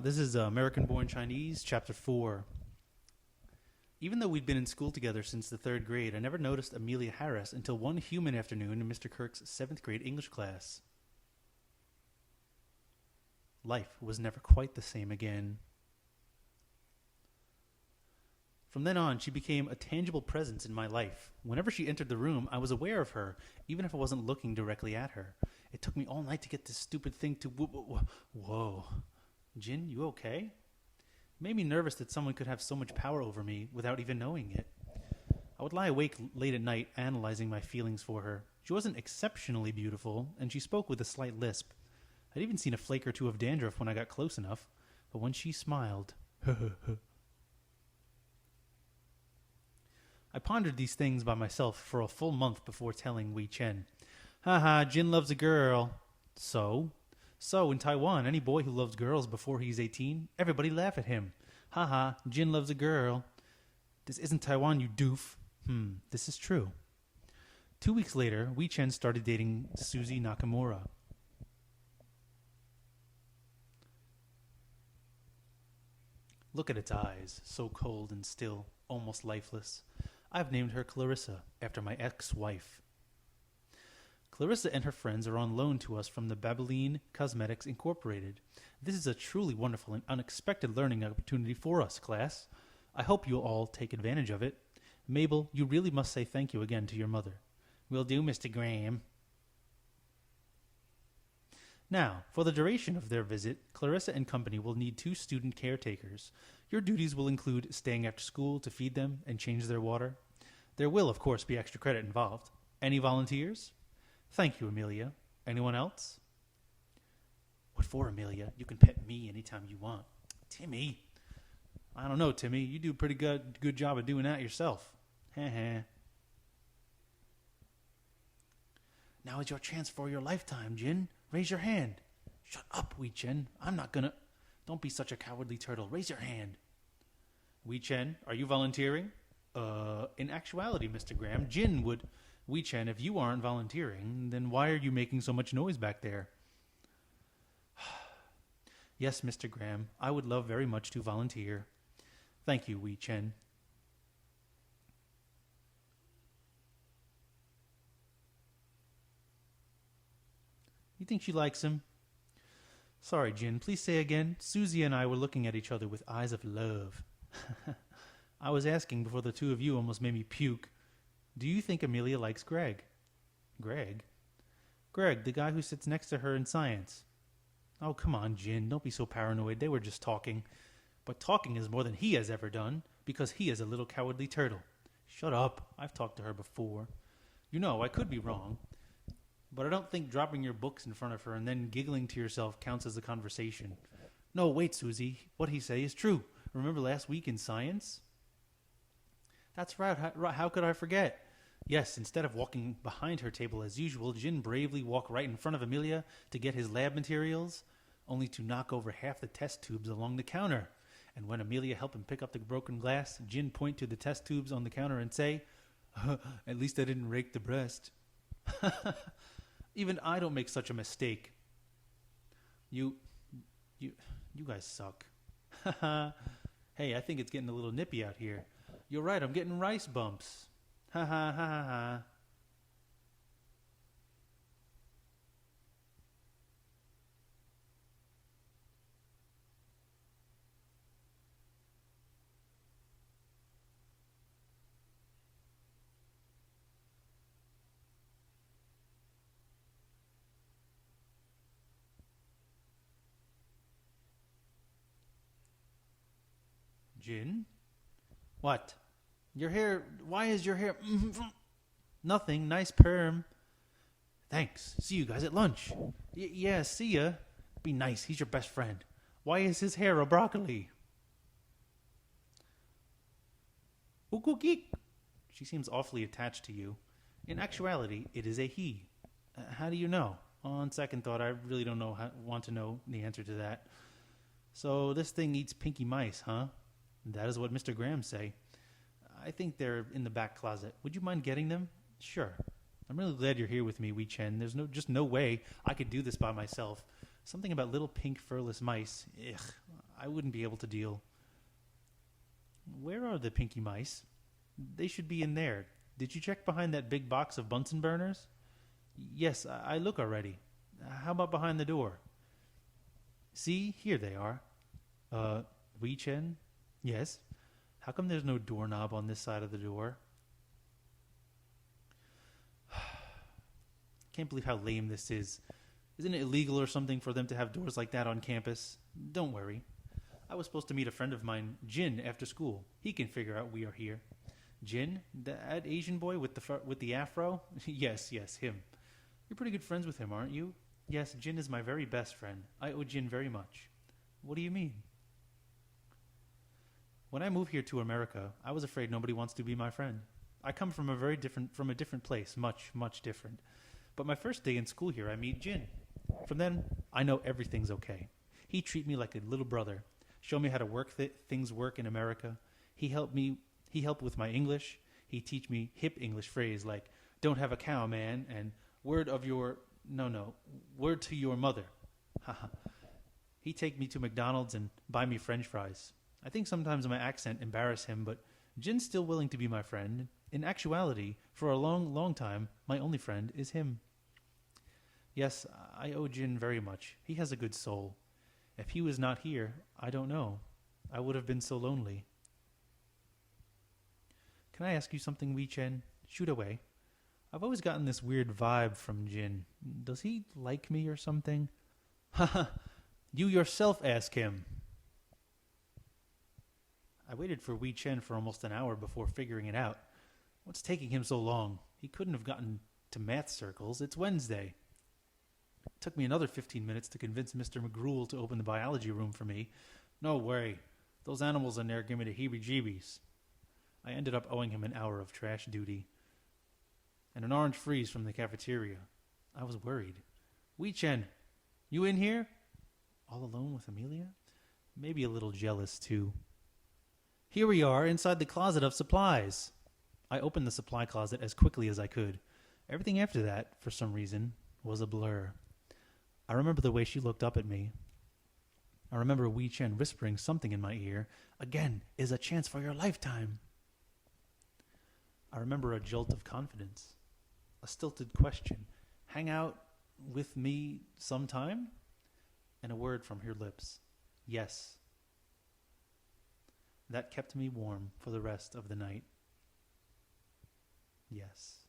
This is American Born Chinese, Chapter 4. Even though we'd been in school together since the 3rd grade, I never noticed Amelia Harris until one human afternoon in Mr. Kirk's 7th grade English class. Life was never quite the same again. From then on, she became a tangible presence in my life. Whenever she entered the room, I was aware of her, even if I wasn't looking directly at her. It took me all night to get this stupid thing to... Whoa. Jin, you okay? It made me nervous that someone could have so much power over me without even knowing it. I would lie awake late at night analyzing my feelings for her. She wasn't exceptionally beautiful, and she spoke with a slight lisp. I'd even seen a flake or two of dandruff when I got close enough, but when she smiled... I pondered these things by myself for a full month before telling Wei Chen. Haha, Jin loves a girl. So, in Taiwan, any boy who loves girls before he's 18, everybody laugh at him. Haha, Jin loves a girl. This isn't Taiwan, you doof. This is true. 2 weeks later, Wei Chen started dating Suzy Nakamura. Look at its eyes, so cold and still, almost lifeless. I've named her Clarissa, after my ex-wife. Clarissa and her friends are on loan to us from the Babylene Cosmetics Incorporated. This is a truly wonderful and unexpected learning opportunity for us, class. I hope you'll all take advantage of it. Mabel, you really must say thank you again to your mother. Will do, Mr. Graham. Now, for the duration of their visit, Clarissa and company will need 2 student caretakers. Your duties will include staying after school to feed them and change their water. There will, of course, be extra credit involved. Any volunteers? Thank you, Amelia. Anyone else? What for, Amelia? You can pet me anytime you want. Timmy. I don't know, Timmy. You do a pretty good job of doing that yourself. Heh. Now is your chance for your lifetime, Jin. Raise your hand. Shut up, Wei Chen. I'm not gonna... Don't be such a cowardly turtle. Raise your hand. Wei Chen, are you volunteering? In actuality, Mr. Graham, Jin would... Wei Chen, if you aren't volunteering, then why are you making so much noise back there? Yes, Mr. Graham, I would love very much to volunteer. Thank you, Wei Chen. You think she likes him? Sorry, Jin, please say again. Suzy and I were looking at each other with eyes of love. I was asking before the two of you almost made me puke. Do you think Amelia likes Greg? Greg? Greg, the guy who sits next to her in science. Oh, come on, Jin, don't be so paranoid. They were just talking. But talking is more than he has ever done, because he is a little cowardly turtle. Shut up. I've talked to her before. You know, I could be wrong. But I don't think dropping your books in front of her and then giggling to yourself counts as a conversation. No, wait, Suzy. What he say is true. Remember last week in science? That's right. How could I forget? Yes, instead of walking behind her table as usual, Jin bravely walked right in front of Amelia to get his lab materials, only to knock over half the test tubes along the counter. And when Amelia helped him pick up the broken glass, Jin point to the test tubes on the counter and say, at least I didn't rake the breast. Even I don't make such a mistake. You guys suck. Hey, I think it's getting a little nippy out here. You're right, I'm getting rice bumps. Ha ha ha ha ha. Jin? What? Your hair... Why is your hair... Nothing. Nice perm. Thanks. See you guys at lunch. Yeah, see ya. Be nice. He's your best friend. Why is his hair a broccoli? Geek. She seems awfully attached to you. In actuality, it is a he. How do you know? On second thought, I really don't want to know the answer to that. So this thing eats pinky mice, huh? That is what Mr. Graham say. I think they're in the back closet. Would you mind getting them? Sure. I'm really glad you're here with me, Wei Chen. There's just no way I could do this by myself. Something about little pink furless mice. Ugh, I wouldn't be able to deal. Where are the pinky mice? They should be in there. Did you check behind that big box of Bunsen burners? Yes, I look already. How about behind the door? See, here they are. Wei Chen? Yes. How come there's no doorknob on this side of the door? Can't believe how lame this is. Isn't it illegal or something for them to have doors like that on campus? Don't worry. I was supposed to meet a friend of mine, Jin, after school. He can figure out we are here. Jin? That Asian boy with the afro? Yes, him. You're pretty good friends with him, aren't you? Yes, Jin is my very best friend. I owe Jin very much. What do you mean? When I moved here to America, I was afraid nobody wants to be my friend. I come from a different place, much, much different. But my first day in school here, I meet Jin. From then, I know everything's okay. He treat me like a little brother, show me how to things work in America. He helped with my English. He teach me hip English phrase like, don't have a cow, man, and word to your mother. Haha. He take me to McDonald's and buy me French fries. I think sometimes my accent embarrass him, but Jin's still willing to be my friend. In actuality, for a long, long time, my only friend is him. Yes, I owe Jin very much. He has a good soul. If he was not here, I don't know. I would have been so lonely. Can I ask you something, Wei Chen? Shoot away. I've always gotten this weird vibe from Jin. Does he like me or something? Haha, you yourself ask him. I waited for Wei Chen for almost an hour before figuring it out. What's taking him so long? He couldn't have gotten to math circles. It's Wednesday. It took me another 15 minutes to convince Mr. McGruel to open the biology room for me. No way. Those animals in there give me the heebie-jeebies. I ended up owing him an hour of trash duty and an orange freeze from the cafeteria. I was worried. Wei Chen, you in here? All alone with Amelia? Maybe a little jealous, too. Here we are, inside the closet of supplies. I opened the supply closet as quickly as I could. Everything after that, for some reason, was a blur. I remember the way she looked up at me. I remember Wei Chen whispering something in my ear. Again, is a chance for your lifetime. I remember a jolt of confidence. A stilted question. Hang out with me sometime? And a word from her lips. Yes. That kept me warm for the rest of the night. Yes.